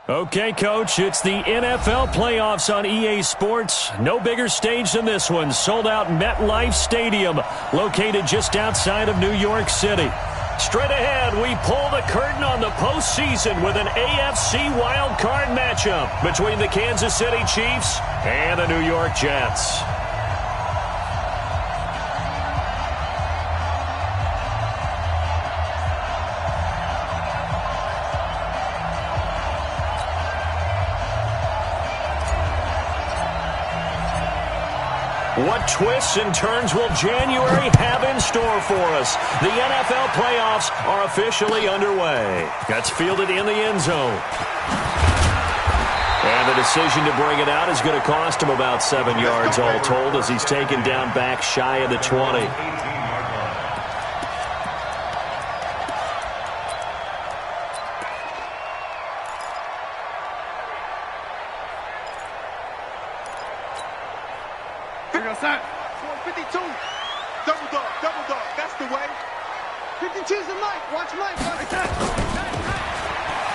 Okay, Coach, it's the NFL playoffs on EA Sports. No bigger stage than this one. Sold out MetLife Stadium, located just outside of New York City. Straight ahead, we pull the curtain on the postseason with an AFC wildcard matchup between the Kansas City Chiefs and the New York Jets. What twists and turns will January have in store for us? The NFL playoffs are officially underway. That's fielded in the end zone. And the decision to bring it out is going to cost him about 7 yards all told as he's taken down back shy of the 20.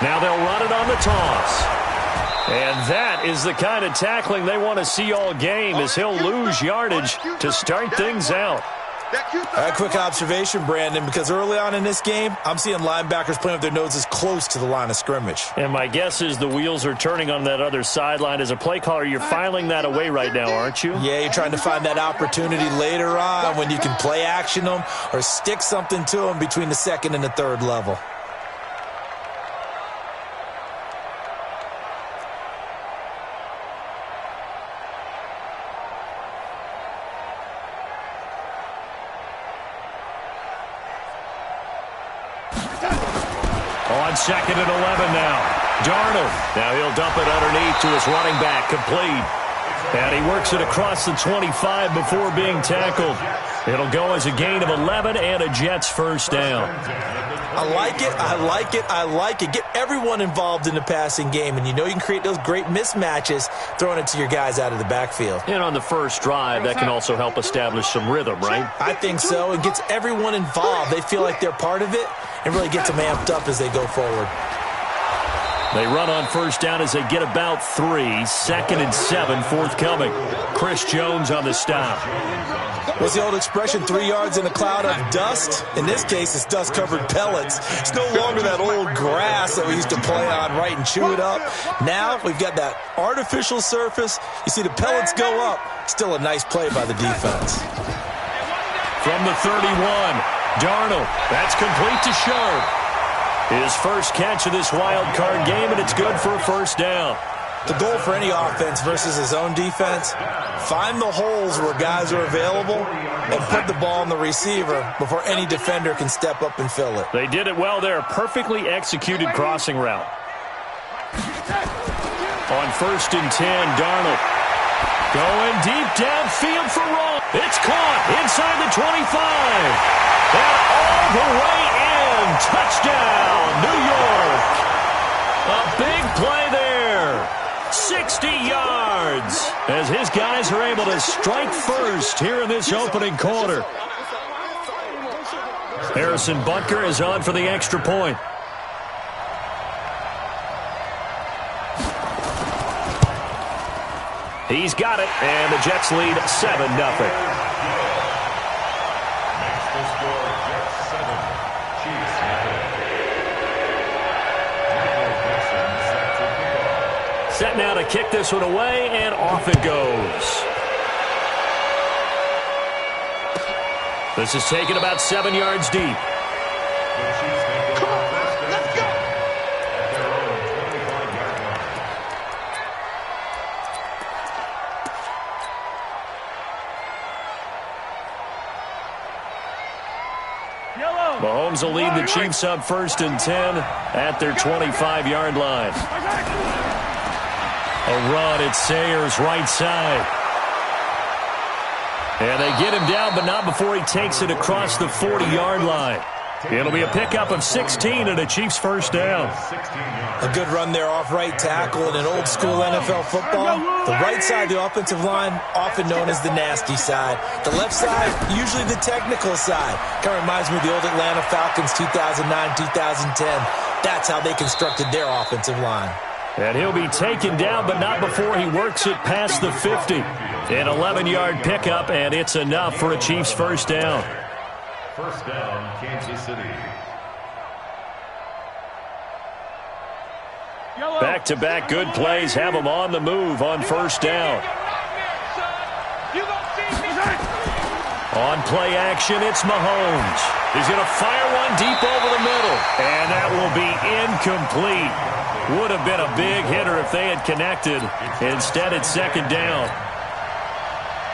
Now they'll run it on the toss. And that is the kind of tackling they want to see all game as he'll lose yardage to start things out. A quick observation, Brandon, because early on in this game, I'm seeing linebackers playing with their noses close to the line of scrimmage. And my guess is the wheels are turning on that other sideline. As a play caller, you're filing that away right now, aren't you? Yeah, you're trying to find that opportunity later on when you can play action them or stick something to them between the second and the third level. On second and 11 now. Darnold. Now he'll dump it underneath to his running back. Complete. And he works it across the 25 before being tackled. It'll go as a gain of 11 and a Jets first down. I like it. I like it. I like it. Get everyone involved in the passing game, and you know you can create those great mismatches throwing it to your guys out of the backfield. And on the first drive, that can also help establish some rhythm, right? I think so. It gets everyone involved. They feel like they're part of it and really gets them amped up as they go forward. They run on first down as they get about 3. Second and 7 forthcoming. Chris Jones on the stop. What's the old expression, 3 yards in a cloud of dust? In this case, it's dust-covered pellets. It's no longer that old grass that we used to play on, right, and chew it up. Now we've got that artificial surface. You see the pellets go up. Still a nice play by the defense. From the 31, Darnold. That's complete to Sharp. His first catch of this wild card game, and it's good for a first down. The goal for any offense versus his own defense, find the holes where guys are available and put the ball on the receiver before any defender can step up and fill it. They did it well there. Perfectly executed crossing route. On first and 10, Darnold. Going deep downfield for Roll. It's caught inside the 25. And all the way in. Touchdown, New York. A big play there. 60 yards as his guys are able to strike first here in this opening quarter. Harrison Butker is on for the extra point. He's got it, and the Jets lead 7-0. Set now to kick this one away, and off it goes. This is taken about 7 yards deep. Mahomes will lead the Chiefs up first and 10 at their 25-yard line. A run at Sayers' right side. And they get him down, but not before he takes it across the 40-yard line. It'll be a pickup of 16 and a Chiefs first down. A good run there off right tackle in an old-school NFL football. The right side of the offensive line, often known as the nasty side. The left side, usually the technical side. Kind of reminds me of the old Atlanta Falcons 2009-2010. That's how they constructed their offensive line. And he'll be taken down, but not before he works it past the 50. An 11-yard pickup, and it's enough for a Chiefs first down. First down, Kansas City. Back-to-back good plays have them on the move on first down. On play action, it's Mahomes. He's going to fire one deep over the middle. And that will be incomplete. Would have been a big hitter if they had connected. Instead, it's second down.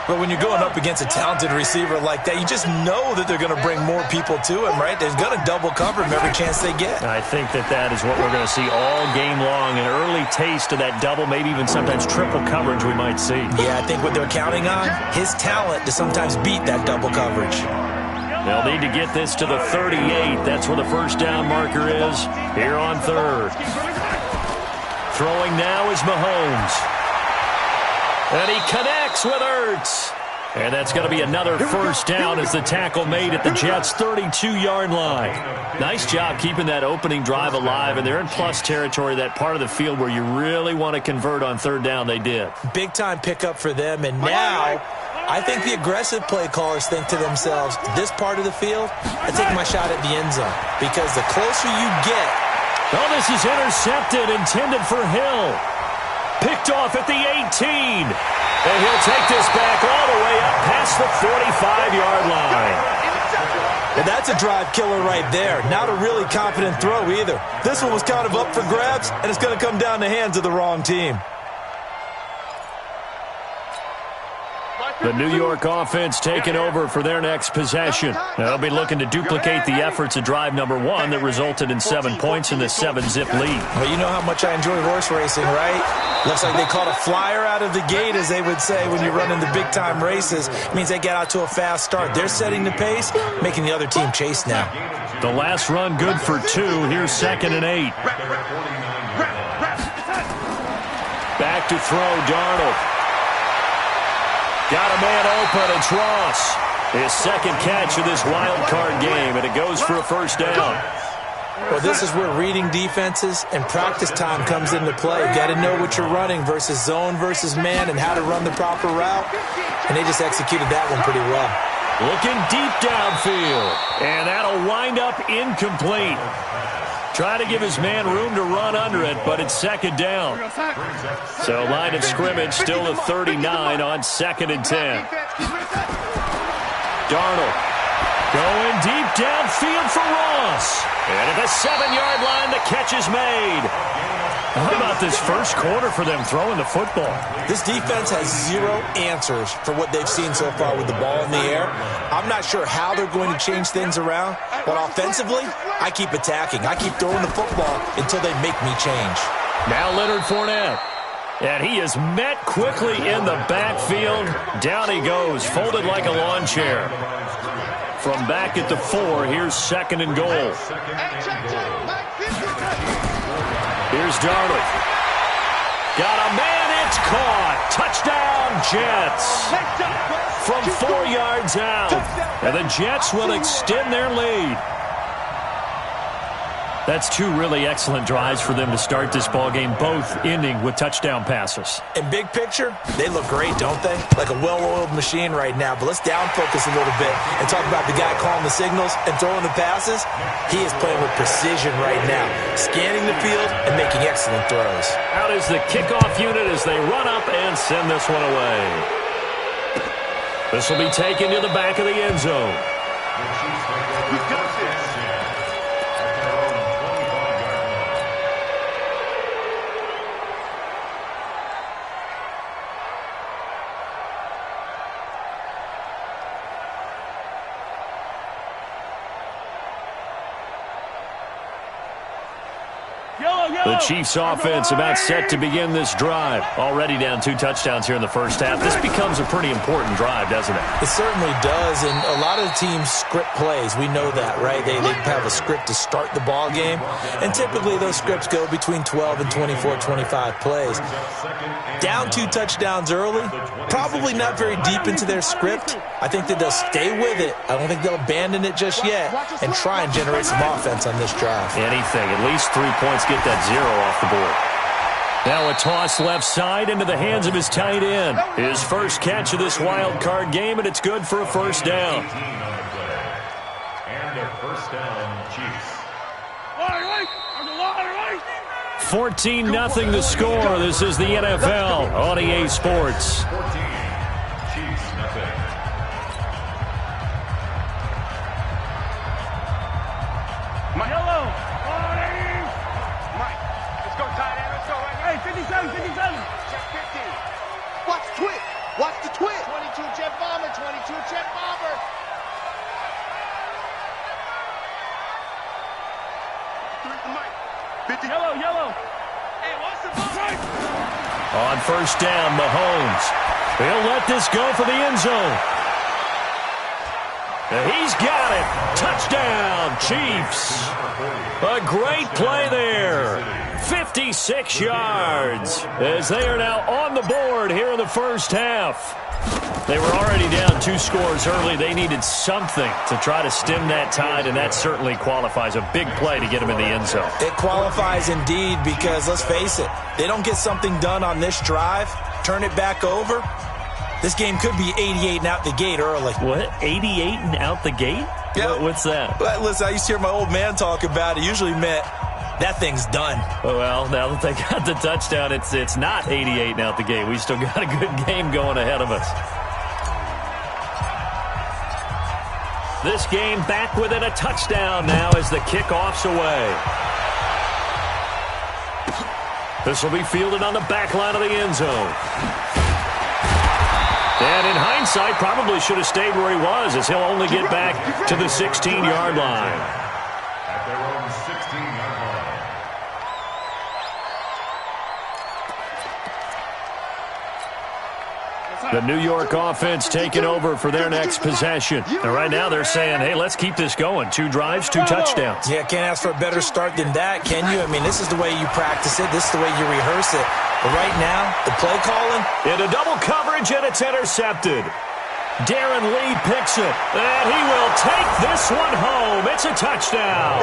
But when you're going up against a talented receiver like that, you just know that they're going to bring more people to him, right? They're going to double cover him every chance they get. I think that is what we're going to see all game long. An early taste of that double, maybe even sometimes triple coverage we might see. Yeah, I think what they're counting on, his talent to sometimes beat that double coverage. They'll need to get this to the 38. That's where the first down marker is here on third. Throwing now is Mahomes. And he connects with Ertz. And that's going to be another first down as the tackle made at the Jets' 32-yard line. Nice job keeping that opening drive alive, and they're in plus territory, that part of the field where you really want to convert on third down. They did. Big-time pickup for them, and now I think the aggressive play callers think to themselves, this part of the field, I take my shot at the end zone, because the closer you get. Oh, this is intercepted, intended for Hill. Picked off at the 18. And he'll take this back all the way up past the 45-yard line. And that's a drive killer right there. Not a really confident throw either. This one was kind of up for grabs, and it's going to come down the hands of the wrong team. The New York offense taking over for their next possession. They'll be looking to duplicate the efforts of drive number one that resulted in 7 points in the 7-zip lead. Well, you know how much I enjoy horse racing, right? Looks like they caught a flyer out of the gate, as they would say when you're running the big-time races. It means they get out to a fast start. They're setting the pace, making the other team chase now. The last run good for 2. Here's 2nd and 8. Back to throw, Darnold. Got a man open, it's Ross. His second catch of this wild card game, and it goes for a first down. Well, this is where reading defenses and practice time comes into play. Got to know what you're running versus zone versus man and how to run the proper route. And they just executed that one pretty well. Looking deep downfield, and that'll wind up incomplete. Trying to give his man room to run under it, but it's second down. So line of scrimmage still a 39 on 2nd and 10. Darnold going deep downfield for Ross. And at the 7-yard line, the catch is made. How about this first quarter for them throwing the football? This defense has zero answers for what they've seen so far with the ball in the air. I'm not sure how they're going to change things around, but offensively, I keep attacking. I keep throwing the football until they make me change. Now Leonard Fournette. And he is met quickly in the backfield. Down he goes, folded like a lawn chair. From back at the 4, here's 2nd and goal. Here's Darnold. Got a man, it's caught. Touchdown, Jets. From 4 yards out. And the Jets will extend their lead. That's 2 really excellent drives for them to start this ballgame, both ending with touchdown passes. In big picture, they look great, don't they? Like a well-oiled machine right now. But let's down focus a little bit and talk about the guy calling the signals and throwing the passes. He is playing with precision right now, scanning the field and making excellent throws. Out is the kickoff unit as they run up and send this one away. This will be taken to the back of the end zone. The Chiefs offense about set to begin this drive. Already down 2 touchdowns here in the first half. This becomes a pretty important drive, doesn't it? It certainly does, and a lot of the teams script plays. We know that, right? They have a script to start the ball game, and typically those scripts go between 12 and 24, 25 plays. Down 2 touchdowns early, probably not very deep into their script. I think that they'll stay with it. I don't think they'll abandon it just yet and try and generate some offense on this drive. Anything, at least 3 points, get that 0 off the board. Now a toss left side into the hands of his tight end. His first catch of this wild card game, and it's good for a first down. And a first down, Chiefs. 14-0 the score. This is the NFL on EA Sports. 14, Chiefs, nothing. Yellow. Mike, let's go tight end. Let's go right here. Hey, 57. Check 50. Watch the twit. Watch the twit. 22 jet bomber. 22 jet bomber. Mike. 50. Yellow. Hey, watch the ball. On first down, Mahomes. He'll let this go for the end zone. He's got it. Touchdown, Chiefs. A great play there. 56 yards as they are now on the board here in the first half. They were already down 2 scores early. They needed something to try to stem that tide, and that certainly qualifies. A big play to get them in the end zone. It qualifies indeed because, let's face it, they don't get something done on this drive, turn it back over, this game could be 88 and out the gate early. What? 88 and out the gate? Yeah. What's that? But listen, I used to hear my old man talk about it. Usually meant that thing's done. Well, now that they got the touchdown, it's not 88 and out the gate. We still got a good game going ahead of us. This game back within a touchdown now as the kickoff's away. This will be fielded on the back line of the end zone. And in hindsight, probably should have stayed where he was, as he'll only get back to the 16-yard line. At their own 16-yard line. The New York offense taking over for their next possession. And right now they're saying, hey, let's keep this going. 2 drives, 2 touchdowns. Yeah, can't ask for a better start than that, can you? I mean, this is the way you practice it. This is the way you rehearse it. But right now, the play calling. Into double coverage, and it's intercepted. Darren Lee picks it, and he will take this one home. It's a touchdown.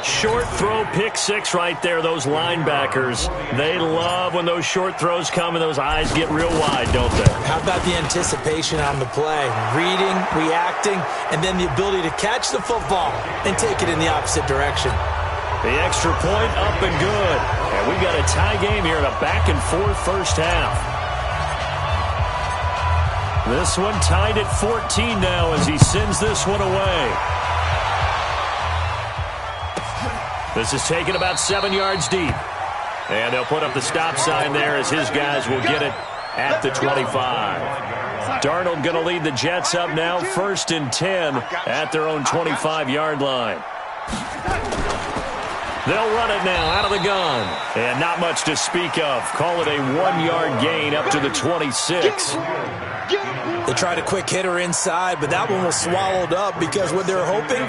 Short throw, pick 6 right there. Those linebackers, they love when those short throws come and those eyes get real wide, don't they? How about the anticipation on the play? Reading, reacting, and then the ability to catch the football and take it in the opposite direction. The extra point up and good. And we've got a tie game here in a back-and-forth first half. This one tied at 14 now as he sends this one away. This is taken about 7 yards deep. And they'll put up the stop sign there as his guys will get it at the 25. Darnold going to lead the Jets up now, 1st and 10 at their own 25-yard line. They'll run it now out of the gun. And not much to speak of. Call it a 1-yard gain up to the 26. They tried a quick hitter inside, but that one was swallowed up because what they're hoping,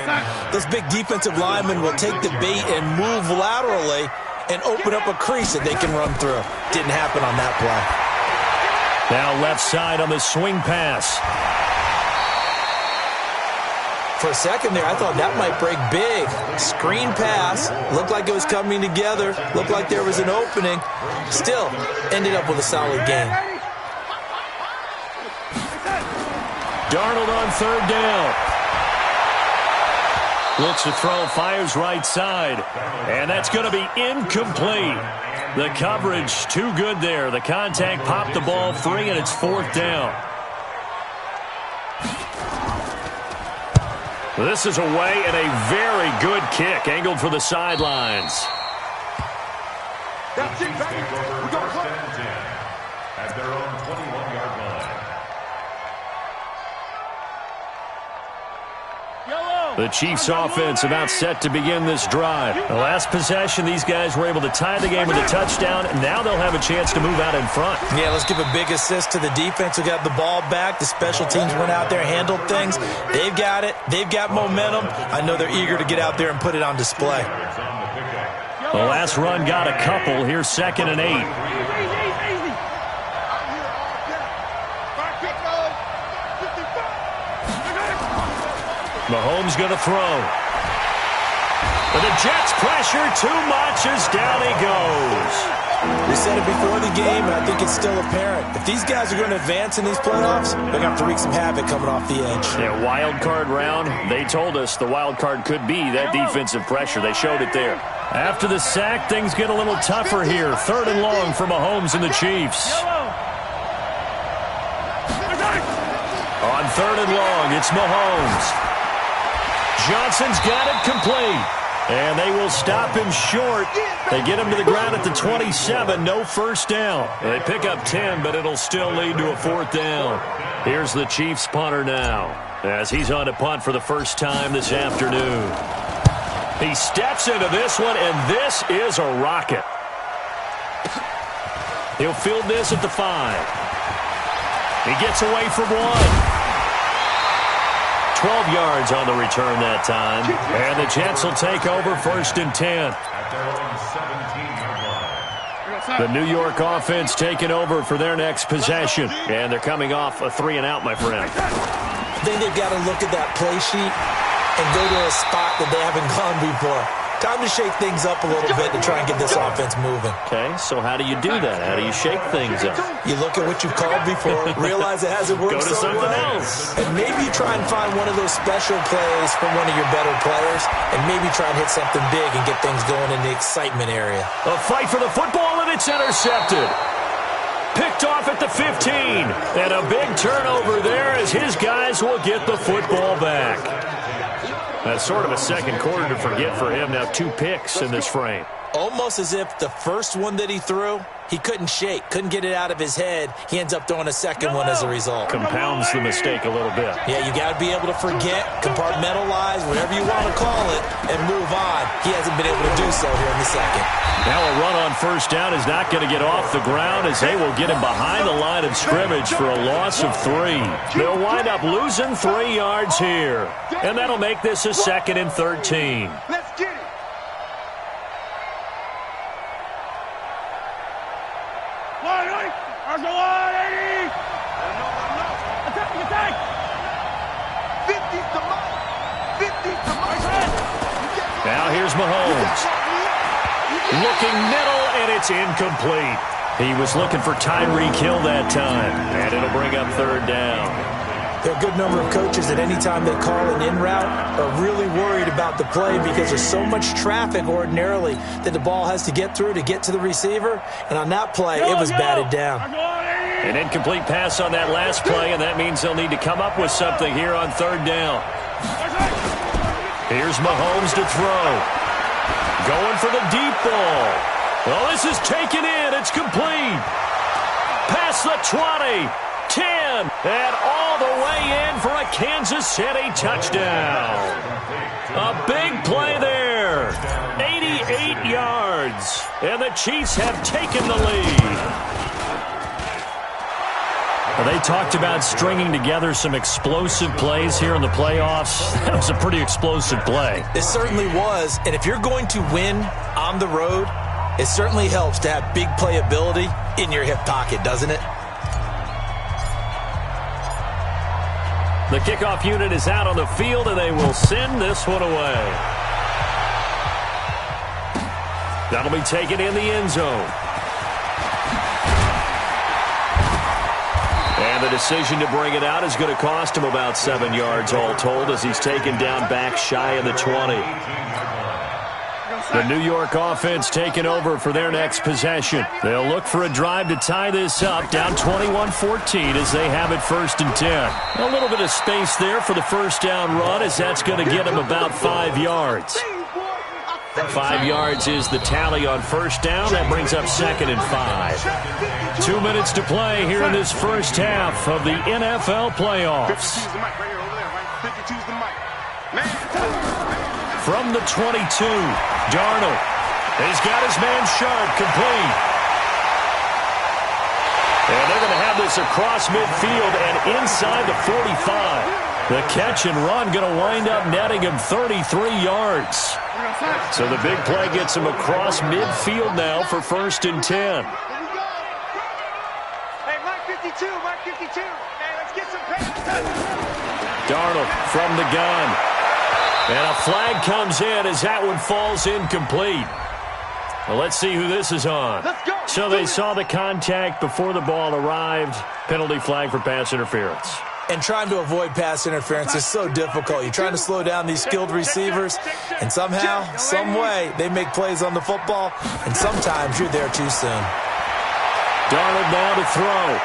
those big defensive linemen will take the bait and move laterally and open up a crease that they can run through. Didn't happen on that play. Now left side on the swing pass. For a second there, I thought that might break big. Screen pass. Looked like it was coming together. Looked like there was an opening. Still, ended up with a solid game. Darnold on 3rd down. Looks to throw, fires right side. And that's going to be incomplete. The coverage too good there. The contact popped the ball free, and it's 4th down. This is away and a very good kick, angled for the sidelines. That's it, baby. We're going to play. At their own 21-yard line. The Chiefs offense about set to begin this drive. The last possession, these guys were able to tie the game with a touchdown, and now they'll have a chance to move out in front. Yeah, let's give a big assist to the defense who got the ball back. The special teams went out there, handled things. They've got it. They've got momentum. I know they're eager to get out there and put it on display. The last run got a couple. Here's 2nd and 8. Mahomes going to throw. But the Jets pressure too much as down he goes. We said it before the game, and I think it's still apparent. If these guys are going to advance in these playoffs, they're going to have to wreak some havoc coming off the edge. Yeah, wild card round. They told us the wild card could be that defensive pressure. They showed it there. After the sack, things get a little tougher here. 3rd and long for Mahomes and the Chiefs. On 3rd and long, it's Mahomes. Johnson's got it complete. And they will stop him short. They get him to the ground at the 27. No first down. They pick up 10, but it'll still lead to a 4th down. Here's the Chiefs punter now as he's on to punt for the first time this afternoon. He steps into this one, and this is a rocket. He'll field this at the 5. He gets away from 1. 12 yards on the return that time. And the Jets will take over 1st and 10. The New York offense taking over for their next possession. And they're coming off a 3-and-out, my friend. I think they've got to look at that play sheet and go to a spot that they haven't gone before. Time to shake things up a little bit to try and get this offense moving. Okay, so how do you do that? How do you shake things up? You look at what you've called before, realize it hasn't worked so well. Go to something else. And maybe you try and find one of those special plays from one of your better players, and maybe try and hit something big and get things going in the excitement area. A fight for the football, and it's intercepted. Picked off at the 15. And a big turnover there as his guys will get the football back. That's sort of a second quarter to forget for him. Now 2 picks in this frame. Almost as if the first one that he threw, he couldn't shake, couldn't get it out of his head. He ends up throwing a second one as a result. Compounds the mistake a little bit. Yeah, you got to be able to forget, compartmentalize, whatever you want to call it, and move on. He hasn't been able to do so here in the second. Now a run on first down is not going to get off the ground as they will get him behind the line of scrimmage for a loss of 3. They'll wind up losing 3 yards here. And that'll make this a 2nd and 13. Let's get it. Attack! 50's the mark. 50's the mark. Now here's Mahomes. Looking middle, and it's incomplete. He was looking for Tyreek Hill that time, and it'll bring up 3rd down. There are a good number of coaches that any time they call an in route are really worried about the play because there's so much traffic ordinarily that the ball has to get through to get to the receiver. And on that play, it was batted down. An incomplete pass on that last play, and that means they'll need to come up with something here on 3rd down. Here's Mahomes to throw. Going for the deep ball. Well, this is taken in. It's complete. Past the 20. 10, and all the way in for a Kansas City touchdown. A big play there. 88 yards, and the Chiefs have taken the lead. Well, they talked about stringing together some explosive plays here in the playoffs. That was a pretty explosive play. It certainly was, and if you're going to win on the road, it certainly helps to have big playability in your hip pocket, doesn't it? The kickoff unit is out on the field, and they will send this one away. That'll be taken in the end zone. And the decision to bring it out is going to cost him about 7 yards all told as he's taken down back shy of the 20. The New York offense taking over for their next possession. They'll look for a drive to tie this up, down 21-14 as they have it 1st and 10. A little bit of space there for the first down run as that's going to get them about 5 yards. 5 yards is the tally on first down. That brings up 2nd and 5. 2 minutes to play here in this first half of the NFL playoffs. From the 22, Darnold. He's got his man Sharp complete. And they're going to have this across midfield and inside the 45. The catch and run going to wind up netting him 33 yards. So the big play gets him across midfield now for 1st and 10. Hey, Mark 52, Mark 52. Hey, let's get some pace. Darnold from the gun. And a flag comes in as that one falls incomplete. Well, let's see who this is on. So they saw the contact before the ball arrived. Penalty flag for pass interference. And trying to avoid pass interference is so difficult. You're trying to slow down these skilled receivers, and somehow, some way, they make plays on the football, and sometimes you're there too soon. Darnold now to throw.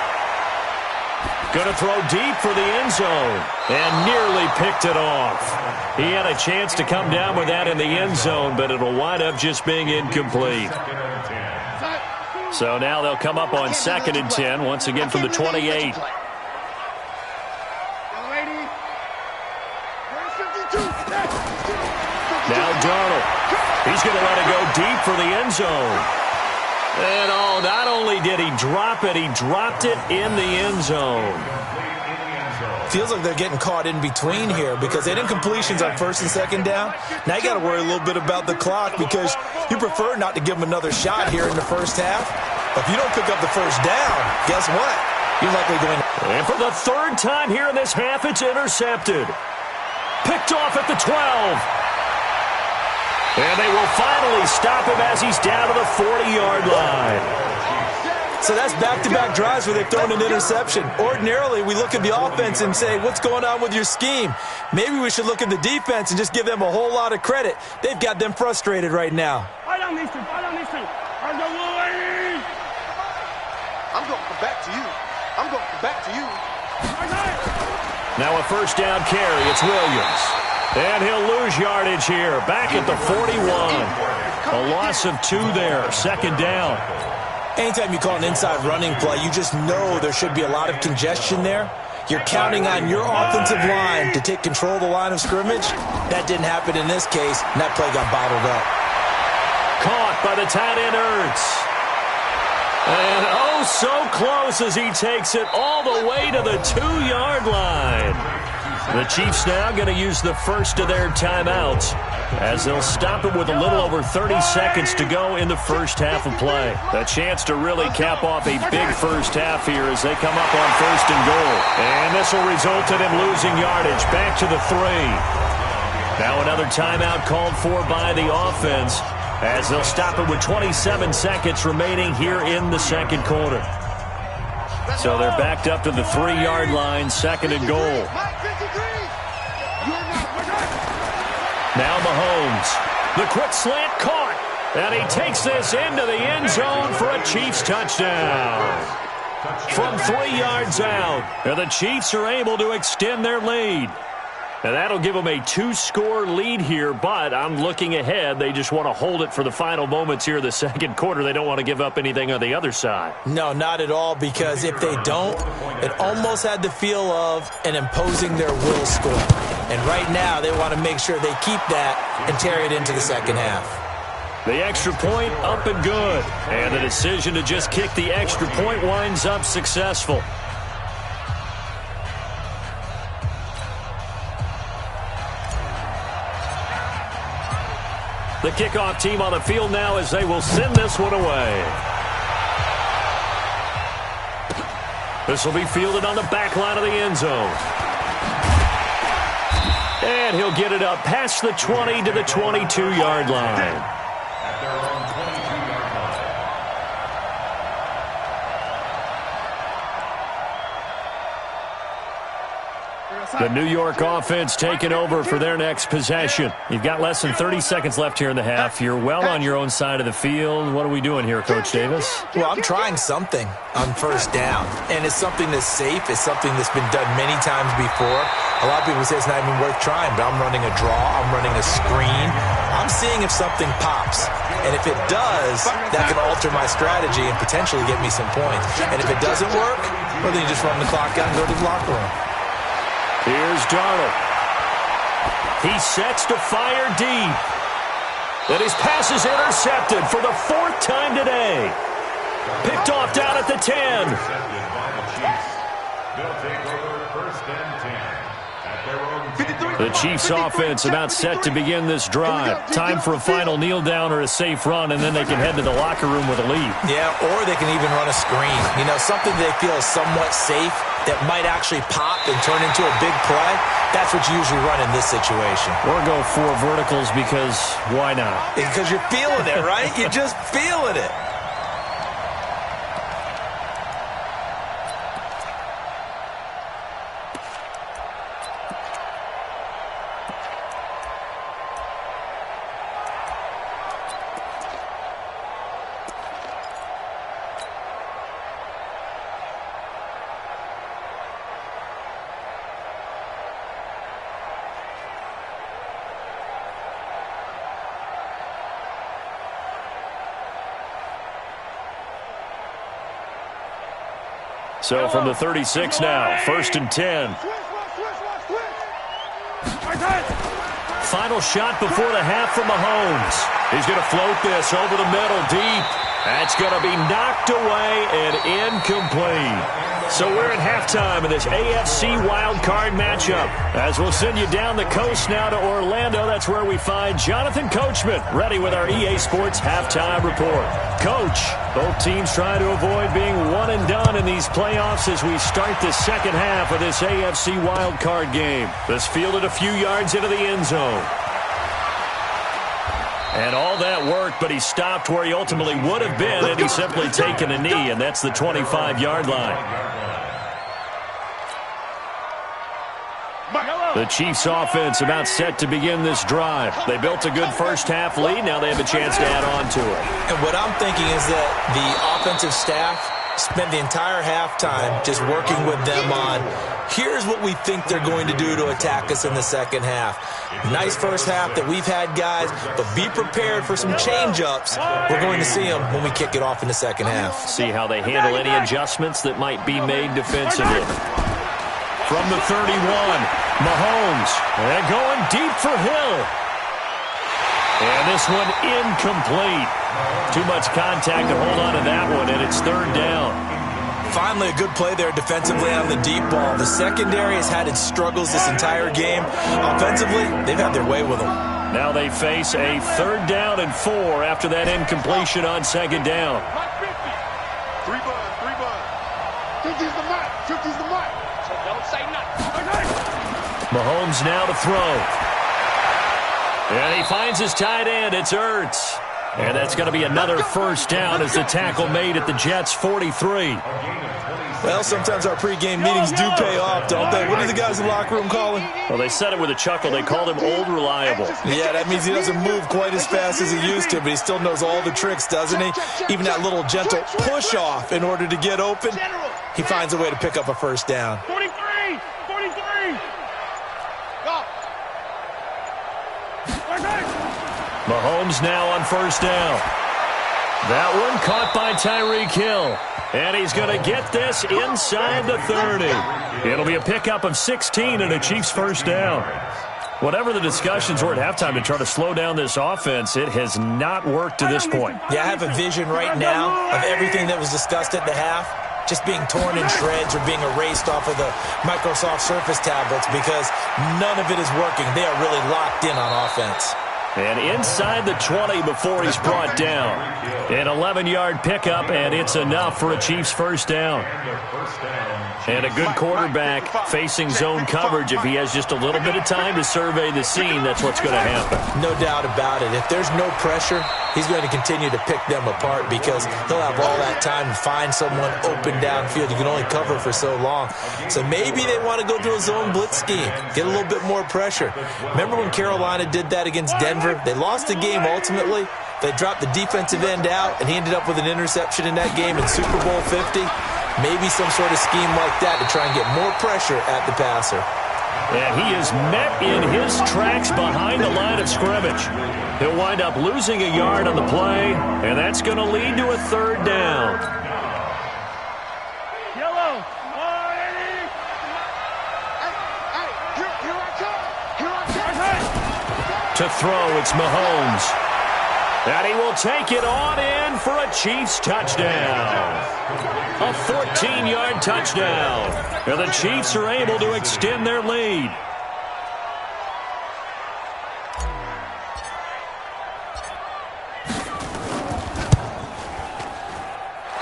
Going to throw deep for the end zone, and nearly picked it off. He had a chance to come down with that in the end zone, but it'll wind up just being incomplete. So now they'll come up on 2nd and 10, once again from the 28. Now Darnold. He's going to let it go deep for the end zone. And not only did he drop it, he dropped it in the end zone. Feels like they're getting caught in between here because they didn't completions on 1st and 2nd down. Now you got to worry a little bit about the clock because you prefer not to give them another shot here in the first half. But if you don't pick up the first down, guess what? You're likely going to... And for the 3rd time here in this half, it's intercepted. Picked off at the 12. And they will finally stop him as he's down to the 40-yard line. So that's back-to-back drives where they've thrown an interception. Ordinarily, we look at the offense and say, what's going on with your scheme? Maybe we should look at the defense and just give them a whole lot of credit. They've got them frustrated right now. I'm going to come back to you. I'm going to come back to you. Now a 1st down carry. It's Williams. And he'll lose yardage here. Back at the 41. A loss of 2 there. 2nd down. Anytime you call an inside running play, you just know there should be a lot of congestion there. You're counting on your offensive line to take control of the line of scrimmage. That didn't happen in this case, and that play got bottled up. Caught by the tight end Ertz. And so close as he takes it all the way to the 2-yard line. The Chiefs now going to use the first of their timeouts as they'll stop it with a little over 30 seconds to go in the first half of play. A chance to really cap off a big first half here as they come up on 1st and goal. And this will result in him losing yardage back to the 3. Now another timeout called for by the offense as they'll stop it with 27 seconds remaining here in the 2nd quarter. So they're backed up to the 3-yard line, 2nd and goal. Now Mahomes. The quick slant caught. And he takes this into the end zone for a Chiefs touchdown. From 3 yards out. And the Chiefs are able to extend their lead. And that'll give them a 2-score lead here, but I'm looking ahead. They just want to hold it for the final moments here in the 2nd quarter. They don't want to give up anything on the other side. No, not at all, because if they don't, it almost had the feel of an imposing their will score. And right now, they want to make sure they keep that and carry it into the 2nd half. The extra point up and good. And the decision to just kick the extra point winds up successful. The kickoff team on the field now as they will send this one away. This will be fielded on the back line of the end zone. And he'll get it up past the 20 to the 22-yard line. The New York offense taking over for their next possession. You've got less than 30 seconds left here in the half. You're well on your own side of the field. What are we doing here, Coach Davis? Well, I'm trying something on 1st down, and it's something that's safe. It's something that's been done many times before. A lot of people say it's not even worth trying, but I'm running a draw. I'm running a screen. I'm seeing if something pops. And if it does, that can alter my strategy and potentially get me some points. And if it doesn't work, well, then you just run the clock out and go to the locker room. Here's Darnold. He sets to fire deep. And his pass is intercepted for the 4th time today. Picked off down at the 10. They'll take over 1st and 10 at their own The Chiefs offense about set to begin this drive. Time for a final kneel down or a safe run, and then they can head to the locker room with a lead. Yeah, or they can even run a screen. You know, something they feel is somewhat safe that might actually pop and turn into a big play. That's what you usually run in this situation. Or go for verticals because why not? Because you're feeling it, right? You're just feeling it. So from the 36 now, 1st and 10. Final shot before the half from Mahomes. He's going to float this over the middle deep. That's going to be knocked away and incomplete. So we're at halftime in this AFC wildcard matchup. As we'll send you down the coast now to Orlando, that's where we find Jonathan Coachman ready with our EA Sports halftime report. Coach, both teams try to avoid being one and done in these playoffs as we start the second half of this AFC wildcard game. This fielded a few yards into the end zone. And all that work, but he stopped where he ultimately would have been had he simply taken a knee, and that's the 25-yard line. The Chiefs offense about set to begin this drive. They built a good first-half lead. Now they have a chance to add on to it. And what I'm thinking is that the offensive staff spent the entire halftime just working with them on, here's what we think they're going to do to attack us in the second half. Nice first half that we've had, guys, but be prepared for some change-ups. We're going to see them when we kick it off in the second half. See how they handle any adjustments that might be made defensively. From the 31, Mahomes, and going deep for Hill. And this one incomplete. Too much contact to hold on to that one, and it's 3rd down. Finally, a good play there defensively on the deep ball. The secondary has had its struggles this entire game. Offensively, they've had their way with them. Now they face a 3rd down and 4 after that incompletion on 2nd down. 3 buns. 50's the mark. 50's the mark. So don't say nothing. Mahomes now to throw. And he finds his tight end. It's Ertz. And that's going to be another 1st down as the tackle made at the Jets' 43. Well, sometimes our pregame meetings do pay off, don't they? What do the guys in the locker room call him? Well, they said it with a chuckle. They called him Old Reliable. Yeah, that means he doesn't move quite as fast as he used to, but he still knows all the tricks, doesn't he? Even that little gentle push-off in order to get open, he finds a way to pick up a 1st down. 43. Go. Mahomes now on 1st down. That one caught by Tyreek Hill. And he's going to get this inside the 30. It'll be a pickup of 16 and a Chiefs 1st down. Whatever the discussions were at halftime to try to slow down this offense, it has not worked to this point. Yeah, I have a vision right now of everything that was discussed at the half just being torn in shreds or being erased off of the Microsoft Surface tablets because none of it is working. They are really locked in on offense. And inside the 20 before he's brought down. An 11-yard pickup, and it's enough for a Chiefs 1st down. And a good quarterback facing zone coverage. If he has just a little bit of time to survey the scene, that's what's going to happen. No doubt about it. If there's no pressure, he's going to continue to pick them apart because he'll have all that time to find someone open downfield. You can only cover for so long. So maybe they want to go to a zone blitz scheme, get a little bit more pressure. Remember when Carolina did that against Denver? They lost the game ultimately. They dropped the defensive end out, and he ended up with an interception in that game in Super Bowl 50. Maybe some sort of scheme like that to try and get more pressure at the passer. And he is met in his tracks behind the line of scrimmage. He'll wind up losing a yard on the play, and that's going to lead to a 3rd down. Yellow. Here I come. To throw, it's Mahomes. And he will take it on in for a Chiefs touchdown. A 14-yard touchdown. And the Chiefs are able to extend their lead.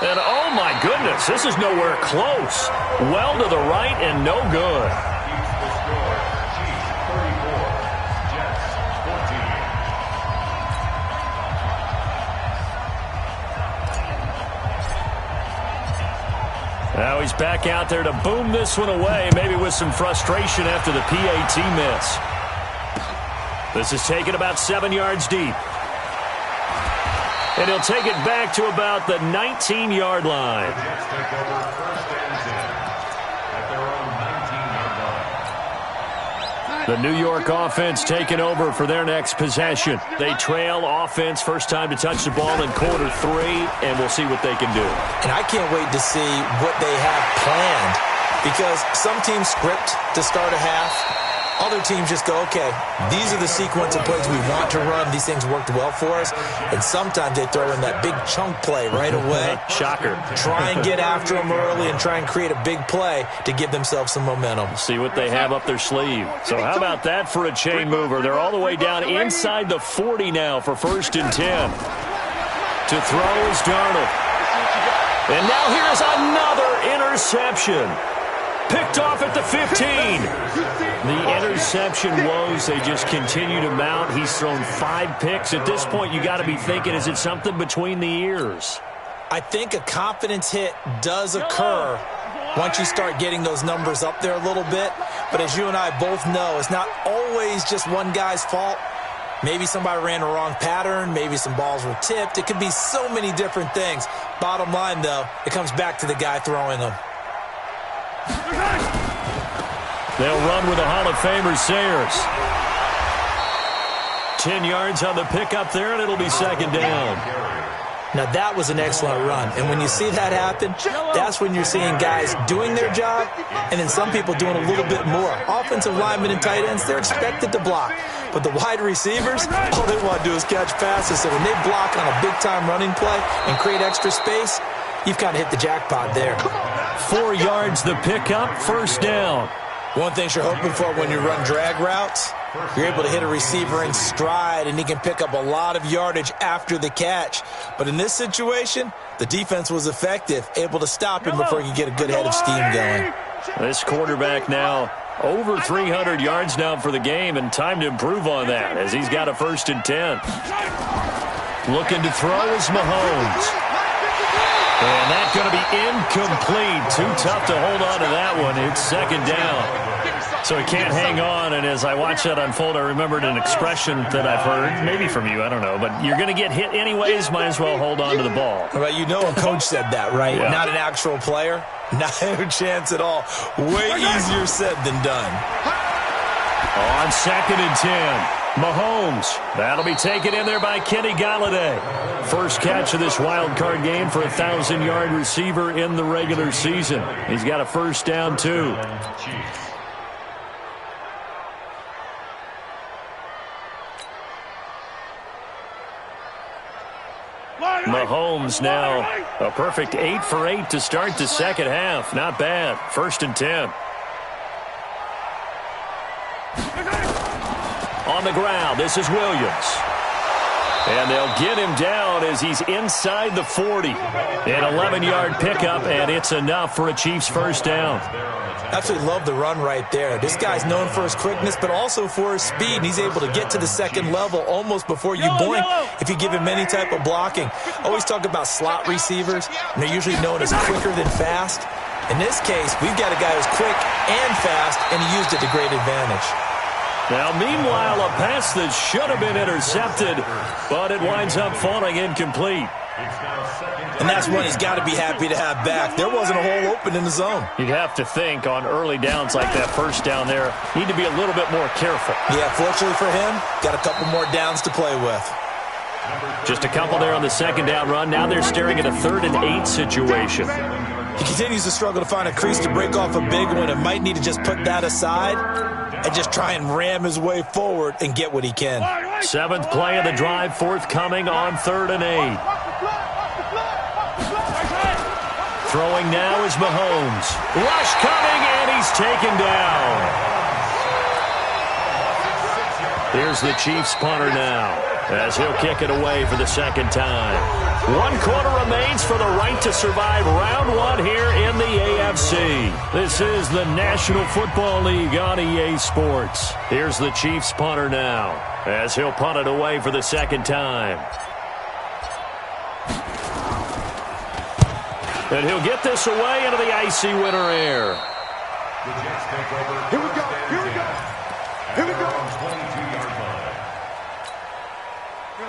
And oh my goodness, this is nowhere close. Well to the right and no good. Keeps the score. Chiefs 34, Jets 14. Now he's back out there to boom this one away, maybe with some frustration after the PAT miss. This is taken about 7 yards deep. And he'll take it back to about the 19-yard line. The Jets take over 1st and 10 at their own 19-yard line. The New York offense taking over for their next possession. They trail offense, first time to touch the ball in quarter 3, and we'll see what they can do. And I can't wait to see what they have planned, because some teams script to start a half. Other teams just go, okay, these are the sequence of plays we want to run. These things worked well for us. And sometimes they throw in that big chunk play right away. Shocker. Try and get after them early and try and create a big play to give themselves some momentum. See what they have up their sleeve. So how about that for a chain mover? They're all the way down inside the 40 now for 1st and 10. To throw is Darnold. And now here's another interception. Picked off at the 15. The interception woes, they just continue to mount. He's thrown 5 picks. At this point, you got to be thinking, is it something between the ears? I think a confidence hit does occur once you start getting those numbers up there a little bit. But as you and I both know, it's not always just one guy's fault. Maybe somebody ran a wrong pattern. Maybe some balls were tipped. It could be so many different things. Bottom line, though, it comes back to the guy throwing them. They'll run with the Hall of Famer Sayers. 10 yards on the pickup there, and it'll be 2nd down. Now, that was an excellent run. And when you see that happen, that's when you're seeing guys doing their job and then some people doing a little bit more. Offensive linemen and tight ends, they're expected to block. But the wide receivers, all they want to do is catch passes. So when they block on a big-time running play and create extra space, you've kind of hit the jackpot there. 4 yards the pickup, 1st down. One thing you're hoping for when you run drag routes, you're able to hit a receiver in stride, and he can pick up a lot of yardage after the catch. But in this situation, the defense was effective, able to stop him before he could get a good head of steam going. This quarterback now over 300 yards now for the game, and time to improve on that as he's got a 1st and 10. Looking to throw is Mahomes. And that's going to be incomplete. Too tough to hold on to that one. It's 2nd down. So he can't hang on, and as I watch that unfold, I remembered an expression that I've heard, maybe from you, I don't know, but you're going to get hit anyways, might as well hold on to the ball. Well, you know a coach said that, right? Yeah. Not an actual player. Not a chance at all. Way easier said than done. On 2nd and 10. Mahomes. That'll be taken in there by Kenny Galladay. First catch of this wild card game for a 1,000-yard receiver in the regular season. He's got a 1st down, too. Mahomes now a perfect 8 for 8 to start the 2nd half. Not bad. 1st and 10. On the ground, this is Williams. And they'll get him down as he's inside the 40. An 11-yard pickup, and it's enough for a Chiefs 1st down. Absolutely love the run right there. This guy's known for his quickness, but also for his speed. And he's able to get to the 2nd level almost before you blink if you give him any type of blocking. Always talk about slot receivers, and they're usually known as quicker than fast. In this case, we've got a guy who's quick and fast, and he used it to great advantage. Now, meanwhile, a pass that should have been intercepted, but it winds up falling incomplete. And that's one he's got to be happy to have back. There wasn't a hole open in the zone. You'd have to think on early downs like that 1st down there, need to be a little bit more careful. Yeah, fortunately for him, got a couple more downs to play with. Just a couple there on the 2nd down run. Now they're staring at a 3rd and 8 situation. He continues to struggle to find a crease to break off a big one and might need to just put that aside and just try and ram his way forward and get what he can. 7th play of the drive, forthcoming on 3rd and 8. Throwing now is Mahomes. Rush coming, and he's taken down. Here's the Chiefs punter now. as he'll kick it away for the second time. 1 quarter remains for the right to survive round 1 here in the AFC. This is the National Football League on EA Sports. Here's the Chiefs punter now, as he'll punt it away for the second time. And he'll get this away into the icy winter air. Here we go. Here we go. Here we go.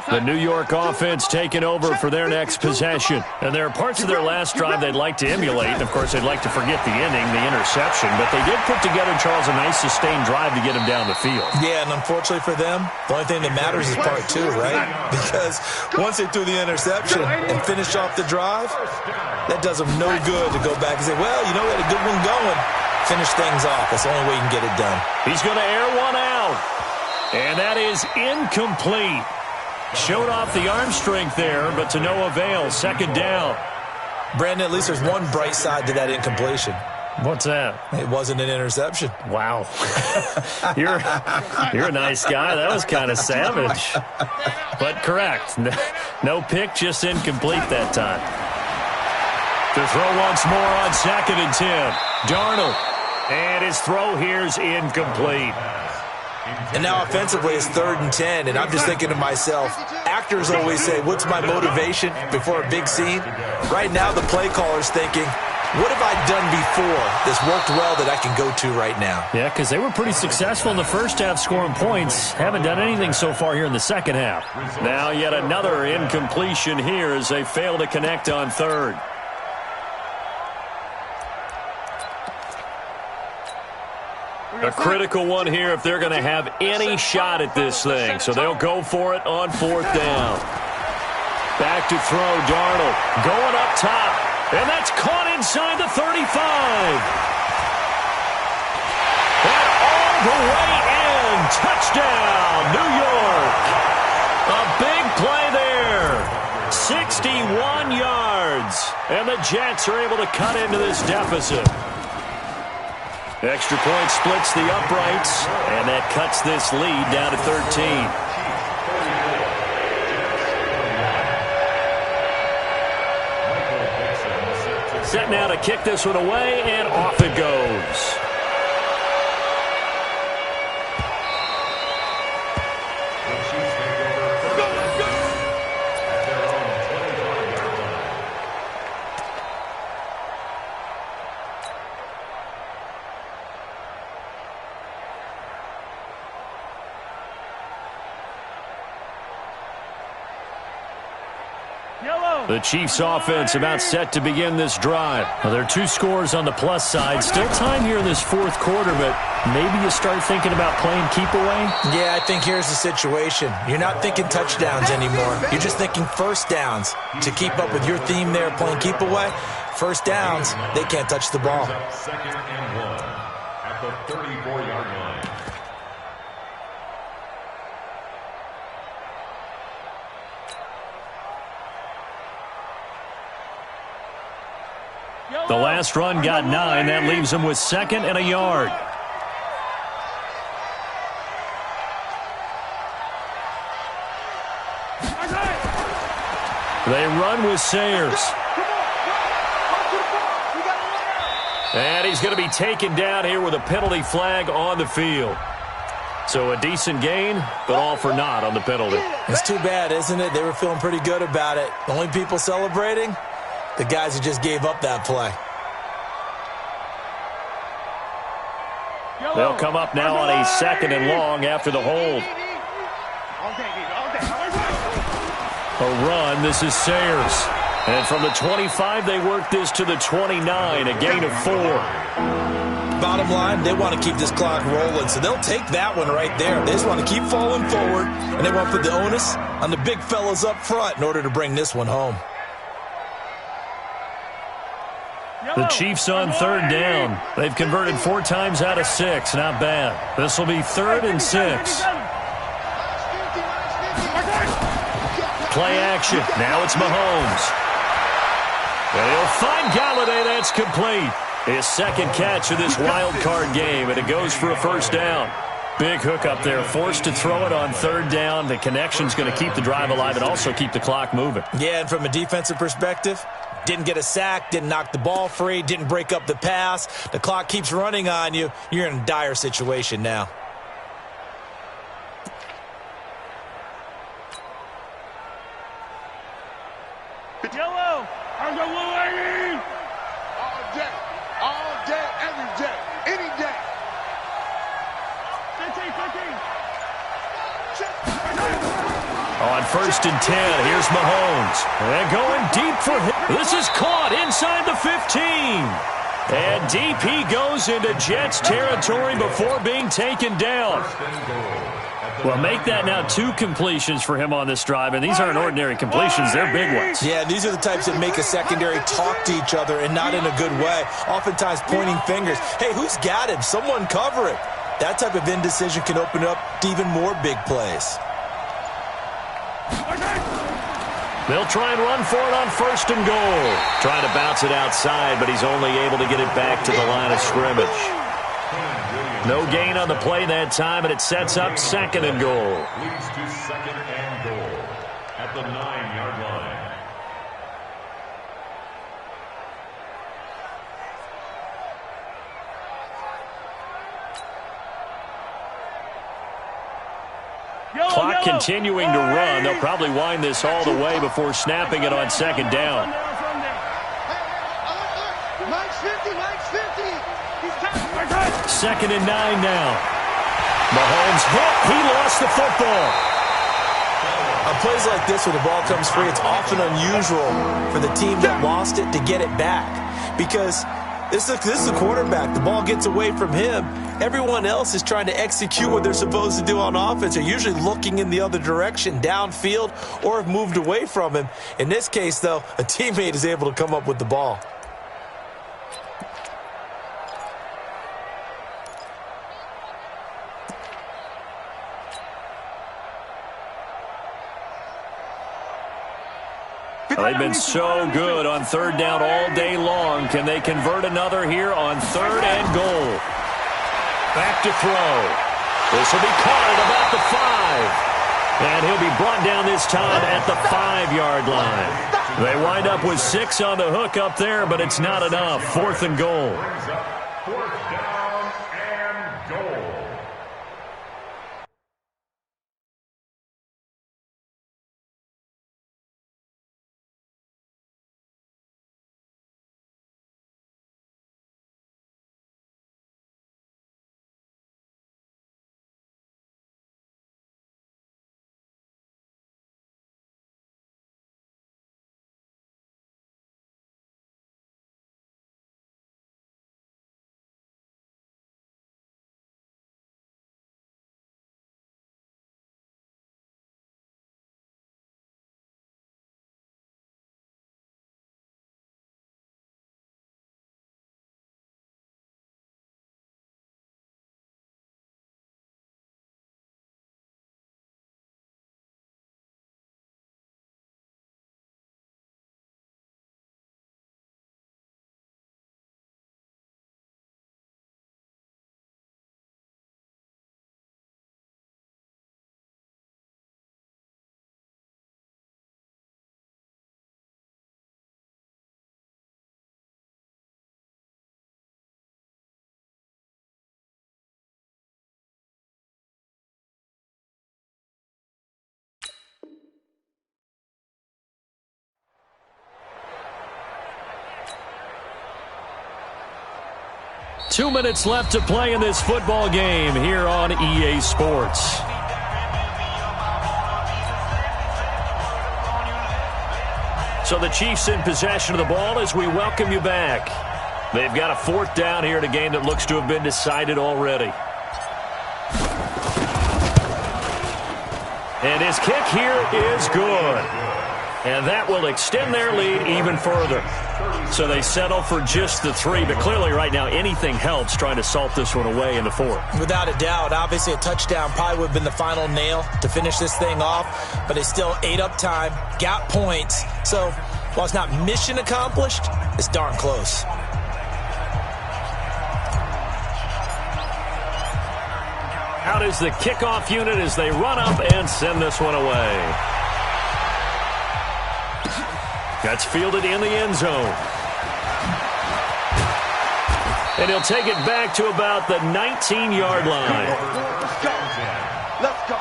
The New York offense taking over for their next possession. And there are parts of their last drive they'd like to emulate. And, of course, they'd like to forget the inning, the interception. But they did put together, Charles, a nice sustained drive to get him down the field. Yeah, and unfortunately for them, the only thing that matters is part 2, right? Because once they threw the interception and finished off the drive, that does them no good to go back and say, well, you know, we had a good one going. Finish things off. That's the only way you can get it done. He's going to air one out. And that is incomplete. Showed off the arm strength there, but to no avail. Second down. Brandon, at least there's one bright side to that incompletion. What's that? It wasn't an interception. Wow. You're a nice guy. That was kind of savage. But correct. No pick, just incomplete that time. To throw once more on 2nd and 10. Darnold. And his throw here's incomplete. And now offensively it's 3rd and 10, and I'm just thinking to myself, actors always say, what's my motivation before a big scene? Right now the play caller's thinking, what have I done before that's worked well that I can go to right now? Yeah, because they were pretty successful in the first half scoring points. Haven't done anything so far here in the second half. Now yet another incompletion here as they fail to connect on 3rd. A critical one here if they're going to have any shot at this thing. So they'll go for it on 4th down. Back to throw, Darnold. Going up top. And that's caught inside the 35. And all the way in. Touchdown, New York. A big play there. 61 yards. And the Jets are able to cut into this deficit. Extra point splits the uprights, and that cuts this lead down to 13. Set now to kick this one away, and off it goes. The Chiefs offense about set to begin this drive. Well, there are 2 scores on the plus side. Still time here in this 4th quarter, but maybe you start thinking about playing keep away? Yeah, I think here's the situation. You're not thinking touchdowns anymore. You're just thinking first downs. To keep up with your theme there, playing keep away, first downs, they can't touch the ball. 2nd and 1 at the 34-yard line. The last run got 9. That leaves them with 2nd and a yard. They run with Sayers. And he's going to be taken down here with a penalty flag on the field. So a decent gain, but all for naught on the penalty. It's too bad, isn't it? They were feeling pretty good about it. The only people celebrating, the guys who just gave up that play. They'll come up now on a 2nd and long after the hold. A run, this is Sayers. And from the 25, they work this to the 29, a gain of 4. Bottom line, they want to keep this clock rolling, so they'll take that one right there. They just want to keep falling forward, and they want to put the onus on the big fellas up front in order to bring this one home. The Chiefs on 3rd down. They've converted 4 times out of 6. Not bad. This will be 3rd and 6. Play action. Now it's Mahomes. And he'll find Galladay. That's complete. His 2nd catch of this wild card game, and it goes for a first down. Big hook up there, forced to throw it on third down. The connection's going to keep the drive alive and also keep the clock moving. Yeah, and from a defensive perspective, didn't get a sack, didn't knock the ball free, didn't break up the pass. The clock keeps running on you. You're in a dire situation now. Yellow, I'm the blue lady. All day, every day, any day. 15. On 1st and 10, here's Mahomes. And going deep for him. This is caught inside the 15. And deep he goes into Jets territory before being taken down. Well, make that now 2 completions for him on this drive, and these aren't ordinary completions. They're big ones. Yeah, these are the types that make a secondary talk to each other and not in a good way, oftentimes pointing fingers. Hey, who's got him? Someone cover him. That type of indecision can open up to even more big plays. They'll try and run for it on 1st and goal. Trying to bounce it outside, but he's only able to get it back to the line of scrimmage. No gain on the play that time, and it sets up 2nd and goal. Leads to 2nd and goal at the 9-yard line. Clock continuing to run. They'll probably wind this all the way before snapping it on 2nd down. Mike's 50. 2nd and 9 now. Mahomes hit. He lost the football. On plays like this where the ball comes free, it's often unusual for the team that lost it to get it back. Because this is the quarterback. The ball gets away from him. Everyone else is trying to execute what they're supposed to do on offense. They're usually looking in the other direction, downfield, or have moved away from him. In this case, though, a teammate is able to come up with the ball. They've been so good on 3rd down all day long. Can they convert another here on 3rd and goal? Back to throw. This will be caught at about the 5. And he'll be brought down this time at the 5-yard line. They wind up with 6 on the hook up there, but it's not enough. 4th and goal. Brings up 4th down and goal. Two minutes left to play in this football game here on EA Sports. So the Chiefs in possession of the ball as we welcome you back. They've got a 4th down here in a game that looks to have been decided already. And his kick here is good. And that will extend their lead even further. So they settle for just the 3, but clearly right now anything helps trying to salt this one away in the 4th. Without a doubt, obviously a touchdown probably would have been the final nail to finish this thing off, but they still ate up time, got points. So while it's not mission accomplished, it's darn close. Out is the kickoff unit as they run up and send this one away. That's fielded in the end zone. And he'll take it back to about the 19-yard line. Let's go. Let's go.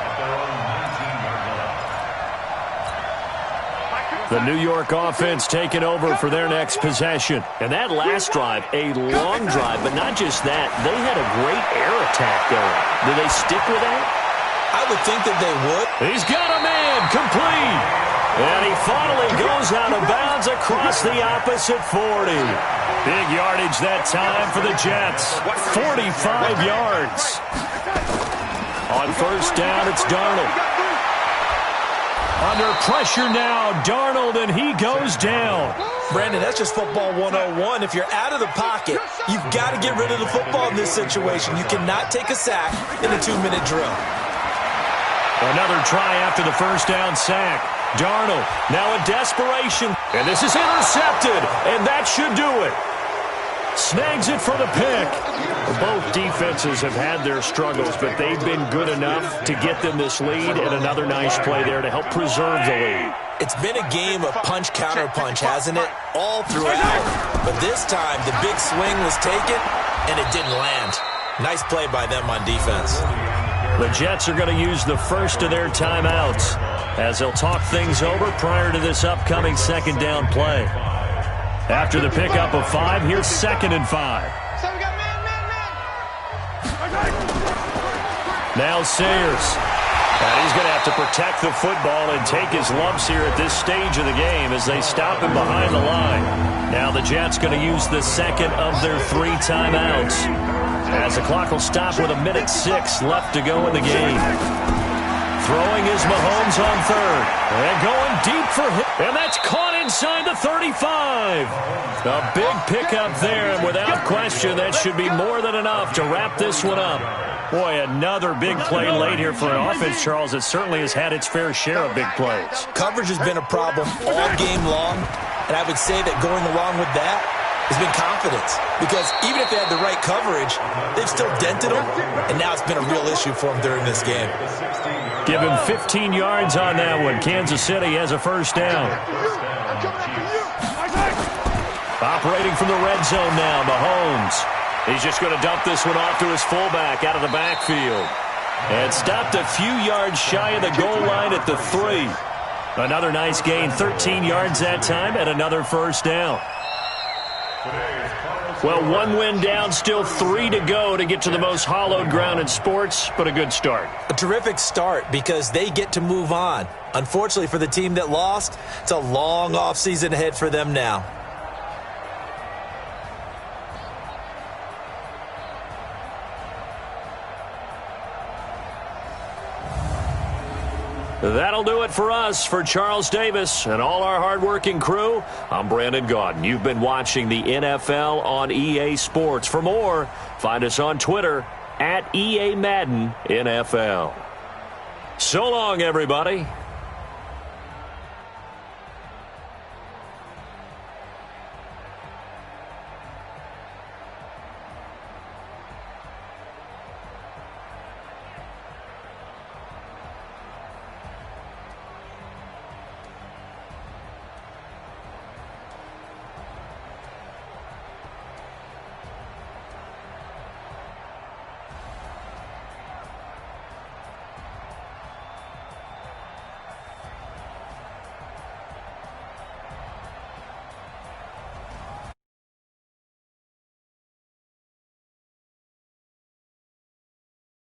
The New York offense taking over for their next possession. And that last drive, a long drive, but not just that. They had a great air attack going. Do they stick with that? I would think that they would. He's got a man, complete. And he finally goes out of bounds across the opposite 40. Big yardage that time for the Jets. 45 yards. On first down, it's Darnold. Under pressure now, Darnold, and he goes down. Brandon, that's just football 101. If you're out of the pocket, you've got to get rid of the football in this situation. You cannot take a sack in a 2-minute drill. Another try after the first down sack. Darnold now in desperation. And this is intercepted, and that should do it. Snags it for the pick. Both defenses have had their struggles, but they've been good enough to get them this lead, and another nice play there to help preserve the lead. It's been a game of punch-counter-punch, hasn't it? All throughout. But this time, the big swing was taken, and it didn't land. Nice play by them on defense. The Jets are going to use the first of their timeouts as they'll talk things over prior to this upcoming second down play. After the pickup of 5, here's 2nd and 5. So we got man. Now Sayers. And he's going to have to protect the football and take his lumps here at this stage of the game as they stop him behind the line. Now the Jets going to use the second of their 3 timeouts as the clock will stop with 1:06 left to go in the game. Throwing is Mahomes on third. And going deep for him. And that's caught inside the 35. A big pickup there, and without question, that should be more than enough to wrap this one up. Boy, another big play late here for an offense, Charles, that certainly has had its fair share of big plays. Coverage has been a problem all game long, and I would say that going along with that has been confidence. Because even if they had the right coverage, they've still dented them, and now it's been a real issue for them during this game. Give him 15 yards on that one. Kansas City has a first down. Operating from the red zone now, Mahomes. He's just going to dump this one off to his fullback out of the backfield. And stopped a few yards shy of the goal line at the 3. Another nice gain, 13 yards that time, and another first down. Well, 1 win down, still 3 to go to get to the most hallowed ground in sports, but a good start. A terrific start because they get to move on. Unfortunately for the team that lost, it's a long offseason ahead for them now. That'll do it for us. For Charles Davis and all our hardworking crew, I'm Brandon Gaudin. You've been watching the NFL on EA Sports. For more, find us on Twitter @EA Madden NFL. So long, everybody.